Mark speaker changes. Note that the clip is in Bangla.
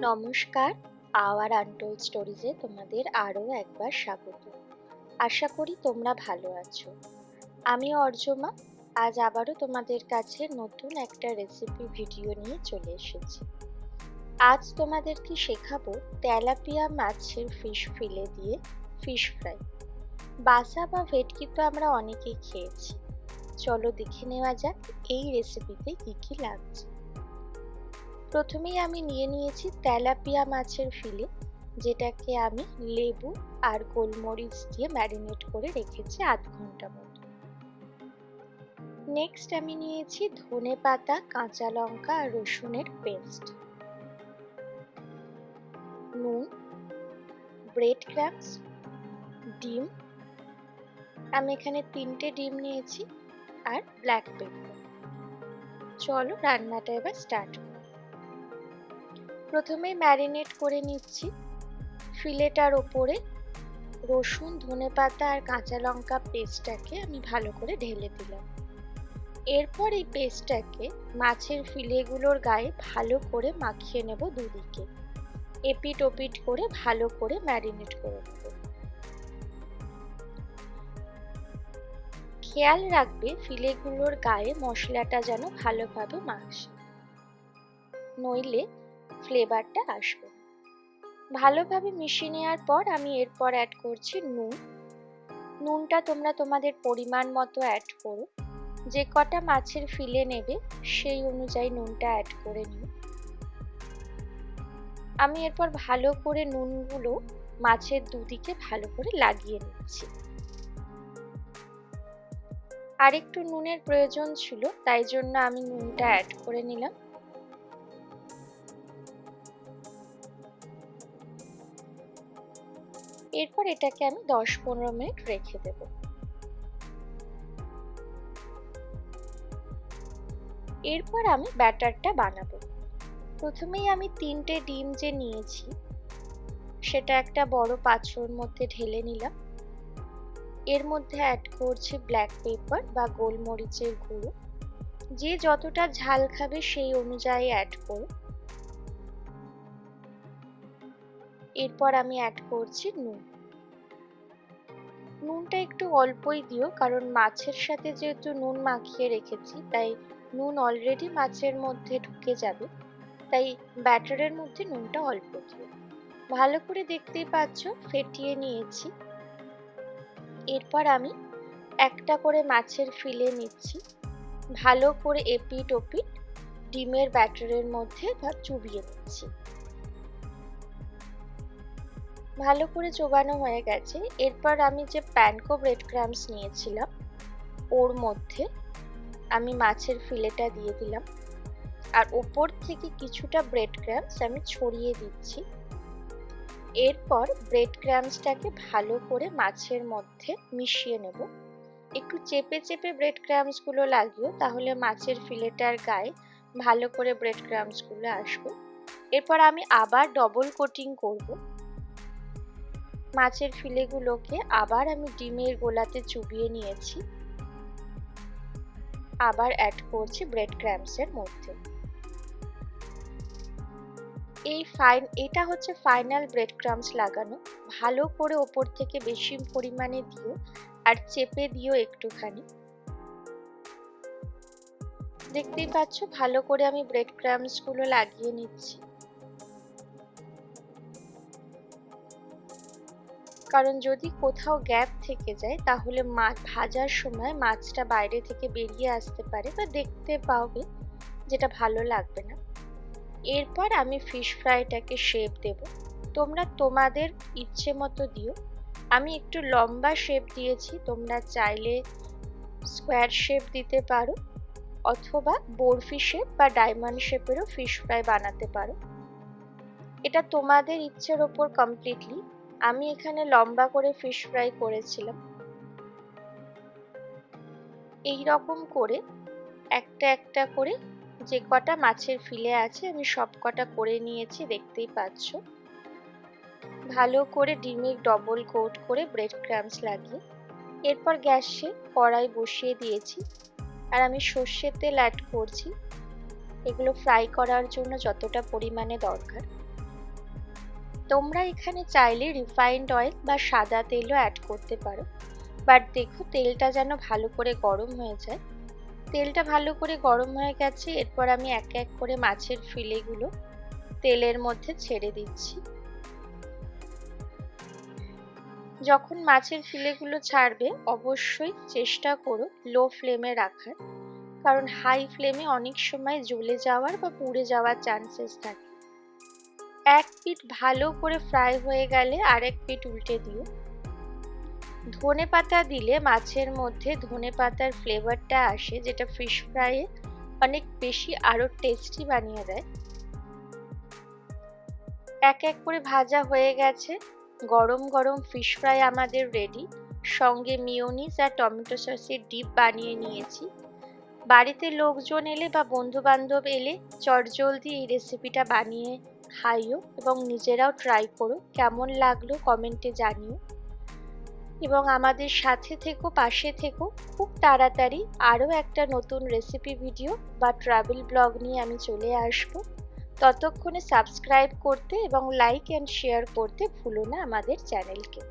Speaker 1: নমস্কার, আওয়ার আনটোল্ড স্টোরিজে তোমাদের আরও একবার স্বাগত। আশা করি তোমরা ভালো আছো। আমি অর্জমা, আজ আবারও তোমাদের কাছে নতুন একটা রেসিপি ভিডিও নিয়ে চলে এসেছি। আজ তোমাদেরকে শেখাবো তেলাপিয়া মাছের ফিশ ফিলে দিয়ে ফিশ ফ্রাই। বাসা বা ভেটকি তো আমরা অনেকেই খেয়েছি। চলো দেখে নেওয়া যাক এই রেসিপিতে কি কি লাগছে। প্রথমেই আমি নিয়েছি তেলাপিয়া মাছের ফিলে, যেটাকে আমি লেবু আর গোলমরিচ দিয়ে ম্যারিনেট করে রেখেছি আধ ঘন্টা মতো। নেক্সট আমি নিয়েছি ধনেপাতা, কাঁচা লঙ্কা আর রসুনের পেস্ট, নুন, ব্রেড ক্রাম্বস, ডিম, আমি এখানে 3টে ডিম নিয়েছি, আর ব্ল্যাক পেপার। চলো রান্নাটা এবার স্টার্ট করি। প্রথমে ম্যারিনেট করে নিচ্ছি। ফিলেটার ওপরে রসুন, ধনেপাতা আর কাঁচা লঙ্কা পেস্টটাকে আমি ভালো করে ঢেলে দিলাম। এরপর এই পেস্টটাকে মাছের ফিলেগুলোর গায়ে ভালো করে মাখিয়ে নেব দুদিকে। এপিট ওপিট করে ভালো করে ম্যারিনেট করে নেব। খেয়াল রাখবে ফিলেগুলোর গায়ে মশলাটা যেন ভালোভাবে মাখে, নইলে ফ্লেভারটা আসবে। ভালোভাবে মিশিয়ে নেওয়ার পর আমি এরপর অ্যাড করছি নুন। নুনটা তোমরা তোমাদের পরিমাণ মতো অ্যাড করো। যে কটা মাছের ফিলে নেবে সেই অনুযায়ী নুনটা অ্যাড করে নিও। আমি এরপর ভালো করে নুনগুলো মাছের দুদিকে ভালো করে লাগিয়ে নিচ্ছি। আর একটু নুনের প্রয়োজন ছিল, তাই জন্য আমি নুনটা অ্যাড করে নিলাম। এরপর এটাকে আমি 10-15 মিনিট রেখে দেব। এরপর আমি ব্যাটারটা বানাবো। প্রথমেই আমি 3টে ডিম যে নিয়েছি সেটা একটা বড় পাত্রের মধ্যে ঢেলে নিলাম। এর মধ্যে অ্যাড করছি ব্ল্যাক পেপার বা গোলমরিচের গুঁড়ো। যে যতটা ঝাল খাবে সেই অনুযায়ী অ্যাড করো। এরপর আমি অ্যাড করছি নুন। নুনটা একটু অল্পই দিও, কারণ মাছের সাথে যেহেতু নুন মাখিয়ে রেখেছি, তাই নুন অলরেডি মাছের মধ্যে ঢুকে যাবে, তাই ব্যাটারের মধ্যে নুনটা অল্প দিও। ভালো করে দেখতেই পাচ্ছ ফেটিয়ে নিয়েছি। এরপর আমি একটা করে মাছের ফিলে নিচ্ছি, ভালো করে এপিট ওপিট ডিমের ব্যাটারের মধ্যে চুবিয়ে নিচ্ছি। ভালো করে চোবানো হয়ে গেছে। এরপর আমি যে প্যানকো ব্রেড ক্রাম্বস নিয়েছিলাম ওর মধ্যে আমি মাছের ফিলেটা দিয়ে দিলাম, আর ওপর থেকে কিছুটা ব্রেড ক্রাম্বস আমি ছড়িয়ে দিচ্ছি। এরপর ব্রেড ক্রাম্বসটাকে ভালো করে মাছের মধ্যে মিশিয়ে নেব। একটু চেপে চেপে ব্রেড ক্রাম্বসগুলো লাগিও, তাহলে মাছের ফিলেটার গায়ে ভালো করে ব্রেড ক্রাম্বসগুলো আসবে। এরপর আমি আবার ডবল কোটিং করব। মাছের ফিলেগুলোকে আবার আমি ডিমের গোলাতে চুবিয়ে নিয়েছি, আবার অ্যাড করছি ব্রেড ক্রাম্বসের মধ্যে। এটা হচ্ছে ফাইনাল ব্রেড ক্রাম্বস লাগানো। ভালো করে ওপর থেকে বেশি পরিমাণে দিও, আর চেপে দিও একটুখানি। দেখতেই পাচ্ছ ভালো করে আমি ব্রেড ক্রাম্বসগুলো লাগিয়ে নিচ্ছি, কারণ যদি কোথাও গ্যাপ থেকে যায় তাহলে মাছ ভাজার সময় মাছটা বাইরে থেকে বেরিয়ে আসতে পারে বা দেখতে পাবে, যেটা ভালো লাগবে না। এরপর আমি ফিশ ফ্রাইটাকে শেপ দেব। তোমরা তোমাদের ইচ্ছে মতো দিও। আমি একটু লম্বা শেপ দিয়েছি, তোমরা চাইলে স্কোয়ার শেপ দিতে পারো, অথবা বরফি শেপ বা ডায়মন্ড শেপেরও ফিশ ফ্রাই বানাতে পারো। এটা তোমাদের ইচ্ছের ওপর কমপ্লিটলি। আমি এখানে লম্বা করে ফিশ ফ্রাই করেছিলাম। এই রকম করে একটা একটা করে যে কটা মাছের ফিলে আছে আমি সব কটা করে নিয়েছি, দেখতেই পাচ্ছ। ভালো করে ডিমে ডবল কোট করে ব্রেড ক্রাম্বস লাগিয়ে এরপর গ্যাসে কড়াই বসিয়ে দিয়েছি, আর আমি সর্ষের তেল অ্যাড করছি এগুলো ফ্রাই করার জন্য যতটা পরিমাণে দরকার। তোমরা এখানে চাইলে রিফাইন্ড অয়েল বা সাদা তেলও অ্যাড করতে পারো, বাট দেখো তেলটা যেন ভালো করে গরম হয়ে যায়। তেলটা ভালো করে গরম হয়ে গেছে, এরপর আমি এক এক করে মাছের ফিলেগুলো তেলের মধ্যে ছেড়ে দিচ্ছি। যখন মাছের ফিলেগুলো ছাড়বে অবশ্যই চেষ্টা করো লো ফ্লেমে রাখার, কারণ হাই ফ্লেমে অনেক সময় জ্বলে যাওয়ার বা পুড়ে যাওয়ার চান্সেস থাকে। এক পিঠ ভালো করে ফ্রাই হয়ে গেলে আরেক পিঠ উল্টে দিও। ধনেপাতা দিলে মাছের মধ্যে ধনেপাতার ফ্লেভারটা আসে, যেটা ফিশ ফ্রাইয়ে অনেক বেশি আরো টেস্টি বানিয়ে দেয়। এক এক করে ভাজা হয়ে গেছে, গরম গরম ফিশ ফ্রাই আমাদের রেডি। সঙ্গে মিয়োনিজ আর টমেটো সসের ডিপ বানিয়ে নিয়েছি। বাড়িতে লোকজন এলে বা বন্ধু বান্ধব এলে চটজলদি এই রেসিপিটা বানিয়ে খাইও এবং নিজেরাও ট্রাই করো। কেমন লাগলো কমেন্টে জানিও এবং আমাদের সাথে থেকো, পাশে থেকো। খুব তাড়াতাড়ি আরও একটা নতুন রেসিপি ভিডিও বা ট্রাভেল ব্লগ নিয়ে আমি চলে আসবো। ততক্ষণে সাবস্ক্রাইব করতে এবং লাইক অ্যান্ড শেয়ার করতে ভুলো না আমাদের চ্যানেলকে।